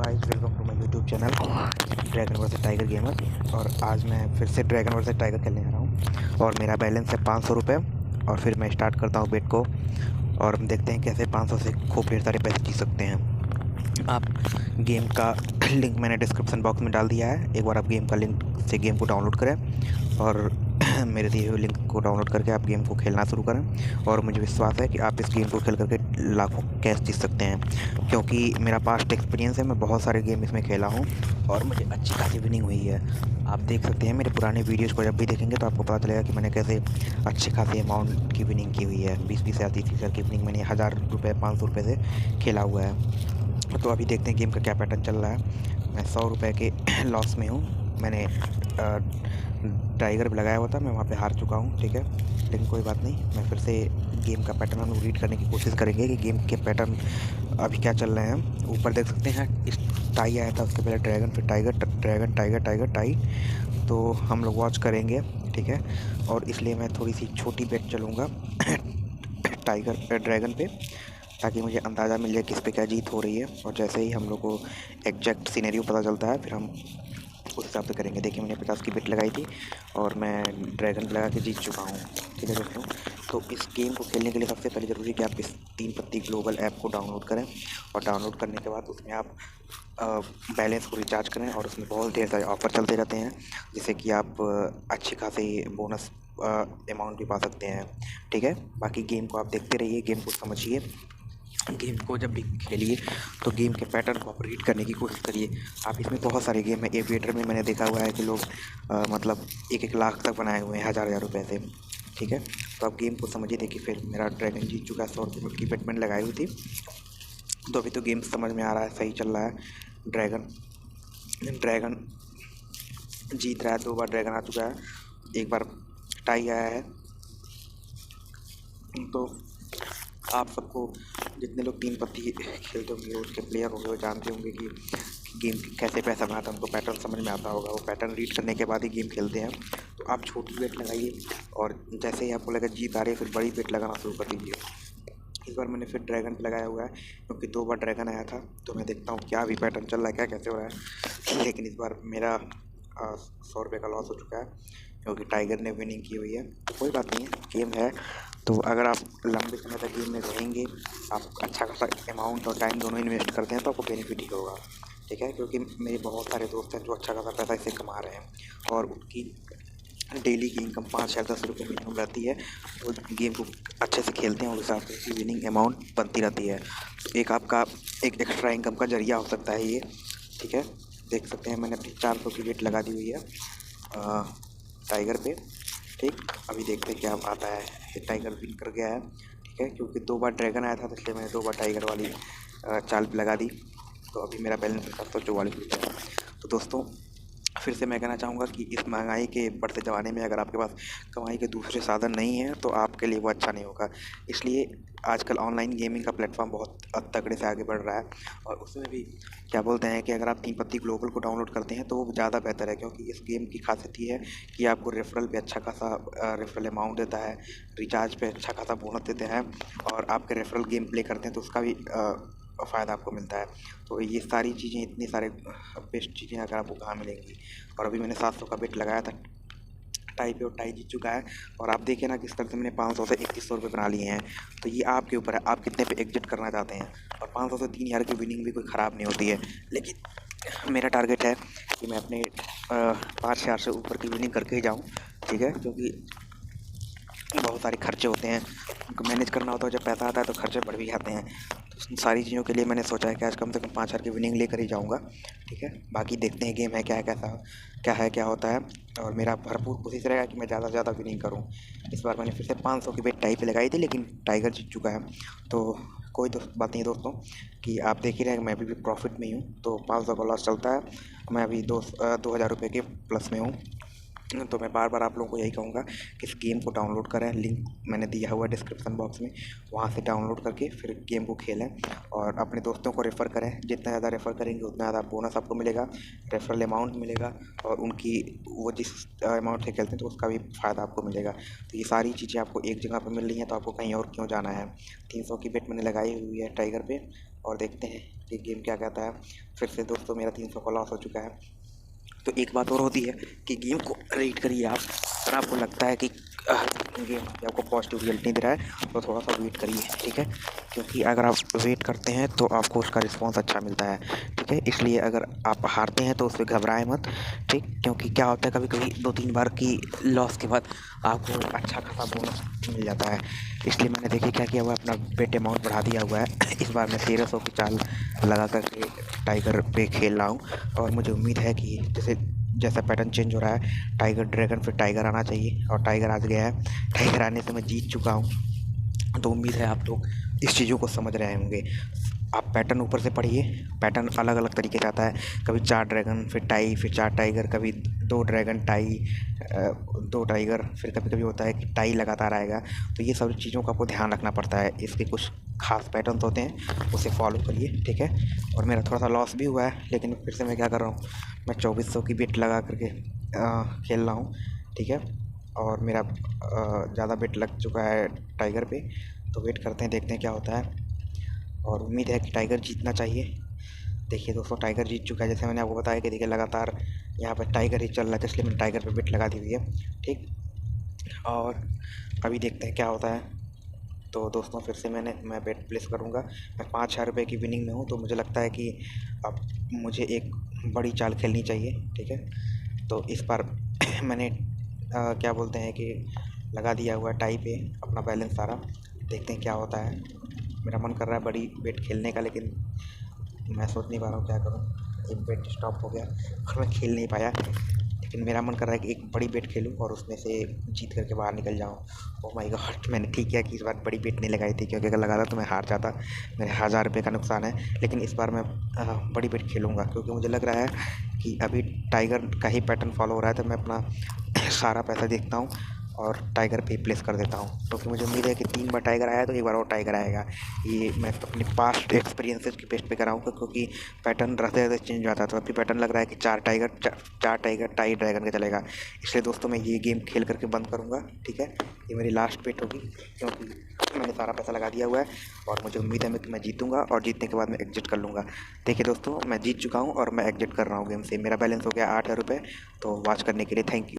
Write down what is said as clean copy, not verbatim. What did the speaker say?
Guys, welcome to my YouTube channel dragon versus tiger gamer. और आज मैं फिर से ड्रैगन वर्सेस टाइगर खेलने आ रहा हूँ और मेरा बैलेंस है 500 रुपये। और फिर मैं स्टार्ट करता हूँ बेट को और हम देखते हैं कैसे 500 से खूब ढेर सारे पैसे जीत सकते हैं। आप गेम का लिंक मैंने डिस्क्रिप्शन बॉक्स में डाल दिया है। एक बार आप गेम का लिंक से गेम को डाउनलोड करें और मेरे दिए हुए लिंक को डाउनलोड करके आप गेम को खेलना शुरू करें। और मुझे विश्वास है कि आप इस गेम को खेल करके लाखों कैश जीत सकते हैं, क्योंकि मेरा पास्ट एक्सपीरियंस है। मैं बहुत सारे गेम इसमें खेला हूँ और मुझे अच्छी खासी विनिंग हुई है। आप देख सकते हैं मेरे पुराने वीडियोज़ को जब भी देखेंगे तो आपको पता चलेगा कि मैंने कैसे अच्छे खासे अमाउंट की विनिंग की हुई है। 20-20 हज़ार 30 हज़ार की विनिंग मैंने 1000 रुपये 500 रुपये से खेला हुआ है। तो अभी देखते हैं गेम का क्या पैटर्न चल रहा है। मैं 100 रुपये के लॉस में हूँ। मैंने टाइगर भी लगाया हुआ था, मैं वहाँ पे हार चुका हूँ, ठीक है। लेकिन कोई बात नहीं, मैं फिर से गेम का पैटर्न हम रीड करने की कोशिश करेंगे कि गेम के पैटर्न अभी क्या चल रहे हैं। ऊपर देख सकते हैं इस टाई आया था, उसके पहले ड्रैगन, फिर tiger, dragon tiger tiger tie. तो हम लोग वॉच करेंगे, ठीक है। और इसलिए मैं थोड़ी सी छोटी बेट चलूँगा टाइगर ड्रैगन पे, ताकि मुझे अंदाज़ा मिल जाए किस पे क्या जीत हो रही है। और जैसे ही हम लोग को एग्जैक्ट सीनरियो पता चलता है फिर हम उस हिसाब से करेंगे। देखिए मैंने 50 की बेट लगाई थी और मैं ड्रैगन लगा के जीत चुका हूँ, ठीक है दोस्तों। तो इस गेम को खेलने के लिए सबसे पहले ज़रूरी है कि आप इस 3 पत्ती ग्लोबल ऐप को डाउनलोड करें। और डाउनलोड करने के बाद उसमें आप बैलेंस को रिचार्ज करें। और उसमें बहुत ढेर सारे ऑफ़र चलते रहते हैं, जिससे कि आप अच्छी खासी बोनस अमाउंट भी पा सकते हैं, ठीक है। बाकी गेम को आप देखते रहिए, गेम को समझिए। गेम को जब भी खेलिए तो गेम के पैटर्न को आप रीड करने की कोशिश करिए। आप इसमें बहुत सारे गेम है। एविएटर में मैंने देखा हुआ है कि लोग मतलब 1-1 लाख तक बनाए हुए हैं 1000 रुपये से, ठीक है। तो आप गेम को समझिए। देखिए फिर मेरा ड्रैगन जीत चुका है। 100 रुपये की बेट मैंने लगाई हुई थी। तो अभी तो गेम समझ में आ रहा है, सही चल रहा है। ड्रैगन जीत रहा है। 2 बार ड्रैगन आ चुका है, 1 बार टाई आया है। तो आप सबको, जितने लोग 3 पत्ती खेलते होंगे, उसके प्लेयर होंगे, वो जानते होंगे कि गेम कैसे पैसा बनाता है। उनको पैटर्न समझ में आता होगा। वो पैटर्न रीड करने के बाद ही गेम खेलते हैं। तो आप छोटी बेट लगाइए और जैसे ही आपको लगे जीत आ रही है फिर बड़ी बेट लगाना शुरू कर दीजिए। इस बार मैंने फिर ड्रैगन पे लगाया हुआ है, क्योंकि 2 बार ड्रैगन आया था। तो मैं देखता हूँ क्या अभी पैटर्न चल रहा है, क्या कैसे हो रहा है। लेकिन इस बार मेरा 100 रुपये का लॉस हो चुका है, क्योंकि टाइगर ने विनिंग की हुई है। तो कोई बात नहीं है, गेम है। तो अगर आप लंबे समय तक गेम में रहेंगे, आप अच्छा खासा अमाउंट और टाइम दोनों इन्वेस्ट करते हैं, तो आपको बेनिफिट ही होगा, ठीक है। क्योंकि मेरे बहुत सारे दोस्त हैं जो अच्छा खासा पैसा इससे कमा रहे हैं और उनकी डेली की इनकम 5 या 10 रुपये मिनिमम रहती है। वो गेम को अच्छे से खेलते हैं और उस हिसाब से उसकी विनिंग अमाउंट बनती रहती है। तो एक आपका एक एक्स्ट्रा इनकम का जरिया हो सकता है ये, ठीक है। देख सकते हैं मैंने अपनी 400 की बेट लगा दी हुई है टाइगर पे, ठीक। अभी देखते हैं क्या आता है। टाइगर विन कर गया है, ठीक है। क्योंकि 2 बार ड्रैगन आया था तो इसलिए मैंने 2 बार टाइगर वाली चाल पे लगा दी। तो अभी मेरा बैलेंस 744 रुपये है। तो दोस्तों फिर से मैं कहना चाहूँगा कि इस महंगाई के बढ़ते ज़माने में अगर आपके पास कमाई के दूसरे साधन नहीं हैं तो आपके लिए वो अच्छा नहीं होगा। इसलिए आजकल ऑनलाइन गेमिंग का प्लेटफॉर्म बहुत तगड़े से आगे बढ़ रहा है। और उसमें भी क्या बोलते हैं कि अगर आप 3 पत्ती ग्लोबल को डाउनलोड करते हैं तो वो ज़्यादा बेहतर है, क्योंकि इस गेम की खासियत ये है कि आपको रेफरल पे अच्छा खासा रेफरल अमाउंट देता है, रिचार्ज पे अच्छा खासा बोनस देते हैं। और आपके रेफरल गेम प्ले करते हैं तो उसका भी फ़ायदा आपको मिलता है। तो ये सारी चीज़ें, इतनी सारे बेस्ट चीज़ें अगर आपको कहाँ मिलेंगी। और अभी मैंने 700 का बेट लगाया था टाई पे और टाई जीत चुका है। और आप देखिए ना किस तरह से मैंने 500 से 2100 रुपये बना लिए हैं। तो ये आपके ऊपर है, आप कितने पे एग्जिट करना चाहते हैं। और 500 से 3000 की विनिंग भी कोई ख़राब नहीं होती है। लेकिन मेरा टारगेट है कि मैं अपने 5000 से ऊपर की विनिंग करके ही जाऊँ, ठीक है। क्योंकि बहुत सारे खर्चे होते हैं, उनको मैनेज करना होता है। जब पैसा आता है तो खर्चे बढ़ भी जाते हैं। तो सारी चीज़ों के लिए मैंने सोचा है कि आज कम से कम 5000 की विनिंग लेकर ही जाऊंगा, ठीक है। बाकी देखते हैं गेम है क्या है, कैसा क्या होता है। और मेरा भरपूर कोशिश रहेगा कि मैं ज़्यादा से ज़्यादा विनिंग करूं। इस बार मैंने फिर से 500 की बेट टाई पे लगाई थी, लेकिन टाइगर जीत चुका है। तो कोई बात नहीं दोस्तों, कि आप देख ही रहे हैं मैं भी प्रॉफिट में ही हूँ। तो 500 का लॉस चलता है, मैं अभी 2000 रुपये के प्लस में हूँ। तो मैं बार बार आप लोगों को यही कहूँगा कि इस गेम को डाउनलोड करें। लिंक मैंने दिया हुआ है डिस्क्रिप्शन बॉक्स में, वहाँ से डाउनलोड करके फिर गेम को खेलें। और अपने दोस्तों को रेफ़र करें। जितना ज़्यादा रेफ़र करेंगे उतना ज़्यादा बोनस आपको मिलेगा, रेफरल अमाउंट मिलेगा। और उनकी वो जिस अमाउंट से खेलते हैं तो उसका भी फ़ायदा आपको मिलेगा। तो ये सारी चीज़ें आपको एक जगह पर मिल रही हैं, तो आपको कहीं और क्यों जाना है। 300 की बेट मैंने लगाई हुई है टाइगर पे और देखते हैं कि गेम क्या कहता है। फिर से दोस्तों मेरा 300 का लॉस हो चुका है। तो एक बात और होती है कि गेम को रेट करिए आप। अगर आपको लगता है कि गेम आपको पॉजिटिव रिजल्ट नहीं दे रहा है तो थोड़ा सा वेट करिए, ठीक है। क्योंकि अगर आप वेट करते हैं तो आपको उसका रिस्पॉन्स अच्छा मिलता है, ठीक है। इसलिए अगर आप हारते हैं तो उस पर घबराएं मत, ठीक। क्योंकि क्या होता है कभी कभी 2-3 बार की लॉस के बाद आपको अच्छा खासा बोनस मिल जाता है। इसलिए मैंने देखिए क्या किया हुआ है, अपना बेट अमाउंट बढ़ा दिया हुआ है। इस बार मैं 1300 की चाल लगा करके टाइगर पे खेल रहा हूँ। और मुझे उम्मीद है कि जैसे जैसा पैटर्न चेंज हो रहा है, टाइगर ड्रैगन फिर टाइगर आना चाहिए, और टाइगर आ गया है। टाइगर आने से मैं जीत चुका हूँ। तो उम्मीद है आप लोग इस चीज़ों को समझ रहे होंगे। आप पैटर्न ऊपर से पढ़िए। पैटर्न अलग अलग तरीके से आता है, कभी 4 ड्रैगन फिर टाई फिर 4 टाइगर, कभी 2 ड्रैगन टाई 2 टाइगर, फिर कभी कभी होता है कि टाई लगातार आएगा। तो ये सब चीज़ों का आपको ध्यान रखना पड़ता है। इसके कुछ खास पैटर्न्स होते हैं, उसे फॉलो करिए, ठीक है। और मेरा थोड़ा सा लॉस भी हुआ है, लेकिन फिर से मैं क्या कर रहा हूँ, मैं 2400 की बेट लगा करके खेल रहा हूँ, ठीक है। और मेरा ज़्यादा बेट लग चुका है टाइगर पे। तो वेट करते हैं, देखते हैं क्या होता है। और उम्मीद है कि टाइगर जीतना चाहिए। देखिए दोस्तों, टाइगर जीत चुका है। जैसे मैंने आपको बताया कि देखिए लगातार यहाँ पर टाइगर ही चल रहा है, इसलिए मैंने टाइगर पे बेट लगा दी हुई है, ठीक। और अभी देखते हैं क्या होता है। तो दोस्तों फिर से मैं बेट प्लेस करूँगा। मैं 5,000 रुपये की विनिंग में हूँ, तो मुझे लगता है कि अब मुझे एक बड़ी चाल खेलनी चाहिए, ठीक है। तो इस बार मैंने क्या बोलते हैं कि लगा दिया हुआ टाई पे अपना बैलेंस सारा। देखते हैं क्या होता है। मेरा मन कर रहा है बड़ी बेट खेलने का, लेकिन मैं सोच नहीं पा रहा हूँ क्या करूँ। एक बेट स्टॉप हो गया और मैं खेल नहीं पाया। लेकिन मेरा मन कर रहा है कि एक बड़ी बेट खेलूँ और उसमें से जीत करके बाहर निकल जाऊँ। ओह माय गॉड, मैंने ठीक किया कि इस बार बड़ी बेट नहीं लगाई थी, क्योंकि अगर लगाता तो मैं हार जाता। मेरे 1,000 रुपये का नुकसान है। लेकिन इस बार मैं बड़ी बेट खेलूँगा, क्योंकि मुझे लग रहा है कि अभी टाइगर का ही पैटर्न फॉलो हो रहा है। तो मैं अपना सारा पैसा देखता हूँ और टाइगर पे प्लेस कर देता हूँ, क्योंकि मुझे उम्मीद है कि 3 बार टाइगर आया तो एक बार और टाइगर आएगा। ये मैं अपने पास्ट एक्सपीरियंसेस के बेस पे कराऊँगा, क्योंकि पैटर्न रहते रहते चेंज हो जाता है। तो अभी पैटर्न लग रहा है कि 4 टाइगर टाई ड्रैगन का चलेगा। इसलिए दोस्तों मैं ये गेम खेल करके बंद करूँगा, ठीक है। ये मेरी लास्ट बेट होगी, क्योंकि मैंने सारा पैसा लगा दिया हुआ है और मुझे उम्मीद है कि मैं जीतूंगा, और जीतने के बाद मैं एग्जिट कर लूँगा। देखिए दोस्तों, मैं जीत चुका हूँ और मैं एग्जिट कर रहा हूँ गेम से। मेरा बैलेंस हो गया 8,000 रुपये। तो वॉच करने के लिए थैंक यू।